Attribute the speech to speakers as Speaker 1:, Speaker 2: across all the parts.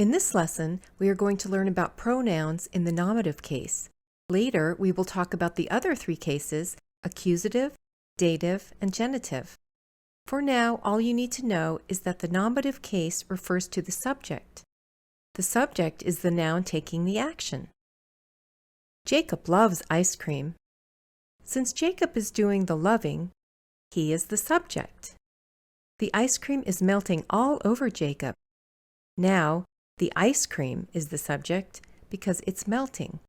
Speaker 1: In this lesson, we are going to learn about pronouns in the nominative case. Later, we will talk about the other three cases, accusative, dative, and genitive. For now, all you need to know is that the nominative case refers to the subject. The subject is the noun taking the action. Jacob loves ice cream. Since Jacob is doing the loving, he is the subject. The ice cream is melting all over Jacob. Now, the ice cream is the subject because it's melting.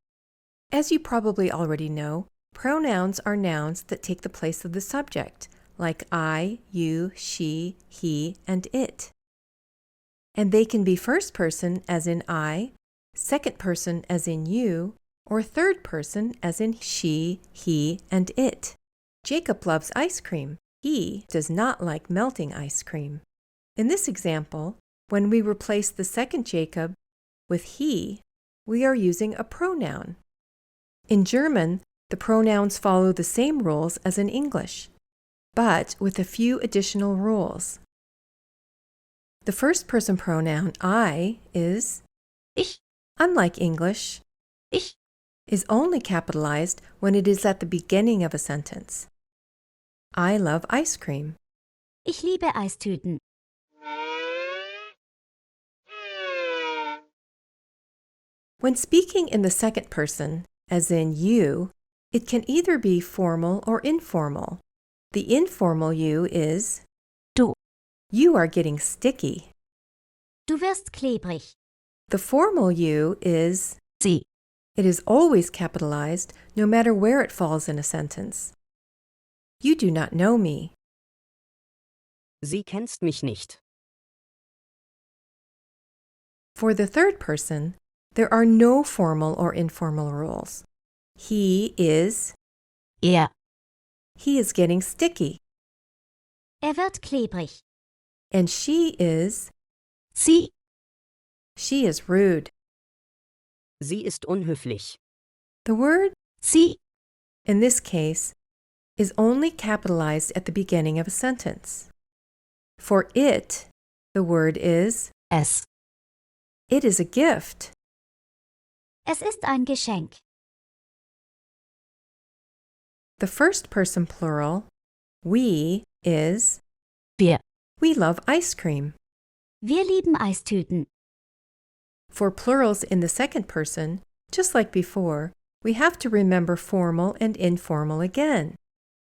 Speaker 1: As you probably already know, pronouns are nouns that take the place of the subject, like I, you, she, he, and it. And they can be first person as in I, second person as in you, or third person as in she, he, and it. Jacob loves ice cream. He does not like melting ice cream. In this example, when we replace the second Jacob with he, we are using a pronoun. In German, the pronouns follow the same rules as in English, but with a few additional rules. The first person pronoun I is
Speaker 2: Ich,
Speaker 1: unlike English,
Speaker 2: ich,
Speaker 1: is only capitalized when it is at the beginning of a sentence. I love ice cream.
Speaker 2: ich liebe Eistüten.
Speaker 1: When speaking in the second person, as in you, it can either be formal or informal. The informal you is
Speaker 2: Du.
Speaker 1: You are getting sticky.
Speaker 2: Du wirst klebrig.
Speaker 1: The formal you is
Speaker 2: Sie.
Speaker 1: It is always capitalized no matter where it falls in a sentence. You do not know me.
Speaker 3: Sie kennst mich nicht.
Speaker 1: For the third person, there are no formal or informal rules. He is
Speaker 2: Er.
Speaker 1: He is getting sticky.
Speaker 2: Wird klebrig.
Speaker 1: And she is
Speaker 2: Sie.
Speaker 1: She is rude.
Speaker 3: Sie ist unhöflich.
Speaker 1: The word
Speaker 2: Sie.
Speaker 1: in this case is only capitalized at the beginning of a sentence. For it, the word is
Speaker 2: Es.
Speaker 1: It is a gift.
Speaker 2: Es ist ein Geschenk.
Speaker 1: The first person plural, we, is
Speaker 2: Wir.
Speaker 1: We love ice cream.
Speaker 2: Wir lieben Eistüten.
Speaker 1: For plurals in the second person, just like before, we have to remember formal and informal again.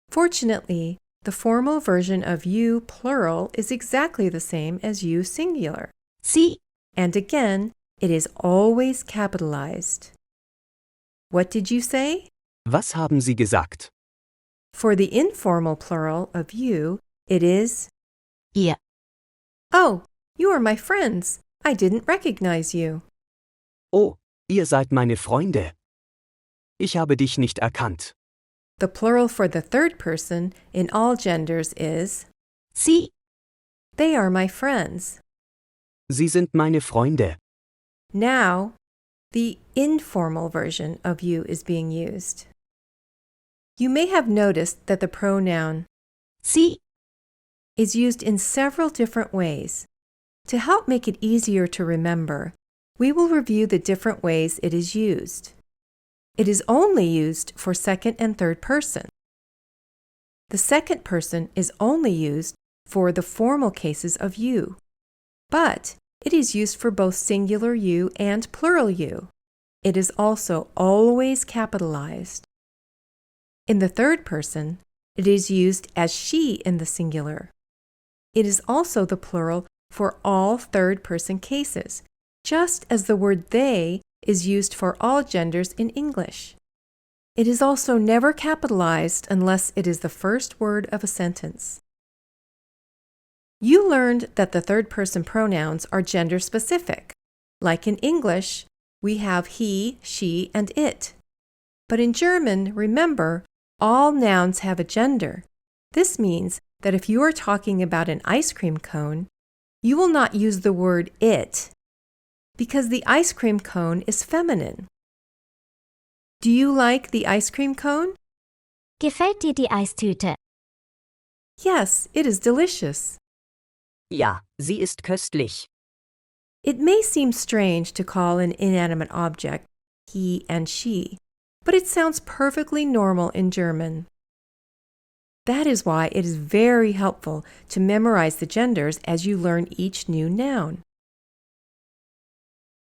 Speaker 1: Fortunately, the formal version of you plural is exactly the same as you singular.
Speaker 2: Sie.
Speaker 1: And again, it is always capitalized. What did you say?
Speaker 3: Was haben Sie gesagt?
Speaker 1: For the informal plural of you, it is
Speaker 2: Ihr.
Speaker 1: Oh, you are my friends. I didn't recognize you.
Speaker 3: Oh, ihr seid meine Freunde. Ich habe dich nicht erkannt.
Speaker 1: The plural for the third person in all genders is
Speaker 2: Sie.
Speaker 1: They are my friends.
Speaker 3: Sie sind meine Freunde.
Speaker 1: Now, the informal version of you is being used. You may have noticed that the pronoun
Speaker 2: Sie.
Speaker 1: is used in several different ways. To help make it easier to remember, we will review the different ways it is used. It is only used for second and third person. The second person is only used for the formal cases of you, but it is used for both singular you and plural you. It is also always capitalized. In the third person, it is used as she in the singular. It is also the plural for all third-person cases, just as the word they is used for all genders in English. It is also never capitalized unless it is the first word of a sentence. You learned that the third-person pronouns are gender-specific. Like in English, we have he, she, and it. But in German, remember, all nouns have a gender. This means that if you are talking about an ice cream cone, you will not use the word it because the ice cream cone is feminine. Do you like the ice cream cone?
Speaker 2: Gefällt dir die Eistüte?
Speaker 1: Yes, it is delicious.
Speaker 3: Ja, sie ist köstlich.
Speaker 1: It may seem strange to call an inanimate object he and she, but it sounds perfectly normal in German. That is why it is very helpful to memorize the genders as you learn each new noun.